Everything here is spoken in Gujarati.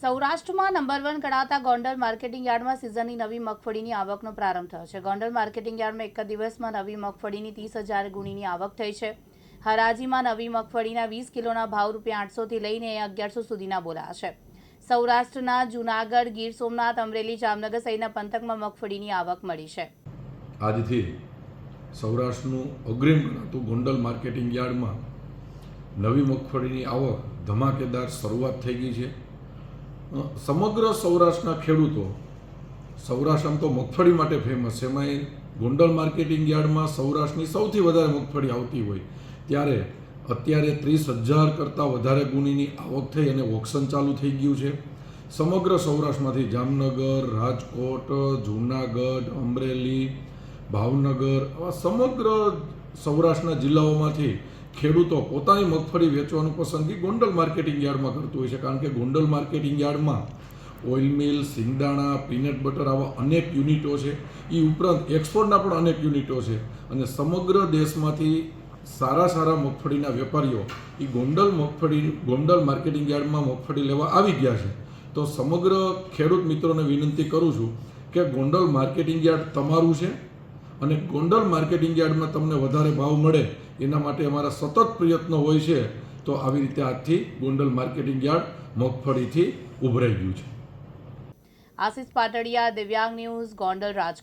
સૌરાષ્ટ્રમાં નંબર 1 ગણાતા ગોંડલ માર્કેટિંગ યાર્ડમાં સિઝનની નવી મગફળીની આવકનો પ્રારંભ થયો છે। ગોંડલ માર્કેટિંગ યાર્ડમાં એક જ દિવસમાં નવી મગફળીની 30,000 ગુણીની આવક થઈ છે। હરાજીમાં નવી મગફળીના 20 કિલોના ભાવ ₹800 થી લઈને 1100 સુધીના બોલાયા છે। સૌરાષ્ટ્રના જૂનાગઢ, ગીર સોમનાથ, અમરેલી, જામનગર સહિતના પંથકમાં મગફળીની આવક મળી છે। આજથી સૌરાષ્ટ્રનું અગ્રીમ ગણાતું ગોંડલ માર્કેટિંગ યાર્ડમાં નવી મગફળીની આવક ધમાકેદાર શરૂઆત થઈ ગઈ છે। સમગ્ર સૌરાષ્ટ્રના ખેડૂતો, સૌરાષ્ટ્ર આમ તો મગફળી માટે ફેમસ છે, એમાં ગોંડલ માર્કેટિંગ યાર્ડમાં સૌરાષ્ટ્રની સૌથી વધારે મગફળી આવતી હોય ત્યારે અત્યારે 30,000 કરતાં વધારે ગુણીની આવક થઈ અને ઓક્શન ચાલુ થઈ ગયું છે। સમગ્ર સૌરાષ્ટ્રમાંથી જામનગર, રાજકોટ, જૂનાગઢ, અમરેલી, ભાવનગર આવા સમગ્ર સૌરાષ્ટ્રના જિલ્લાઓમાંથી ખેડૂતો પોતાની મગફળી વેચવાનું પસંદગી ગોંડલ માર્કેટિંગ યાર્ડમાં કરતું હોય છે, કારણ કે ગોંડલ માર્કેટિંગ યાર્ડમાં ઓઇલ મિલ, સિંગદાણા, પીનટ બટર આવા અનેક યુનિટો છે। એ ઉપરાંત એક્સપોર્ટના પણ અનેક યુનિટો છે અને સમગ્ર દેશમાંથી સારા મગફળીના વેપારીઓ એ ગોંડલ માર્કેટિંગ યાર્ડમાં મગફળી લેવા આવી ગયા છે। તો સમગ્ર ખેડૂત મિત્રોને વિનંતી કરું છું કે ગોંડલ માર્કેટિંગ યાર્ડ તમારું છે અને ગોંડલ માર્કેટિંગ યાર્ડમાં તમને વધારે ભાવ મળે એના માટે અમારા સતત પ્રયત્નો હોય છે। તો આવી રીતે આજથી ગોંડલ માર્કેટિંગ યાર્ડ મગફળીથી ઉભરાઈ ગયું છે। આશિષ પાટડિયા, દિવ્યાંગ ન્યૂઝ, ગોંડલ, રાજકોટ।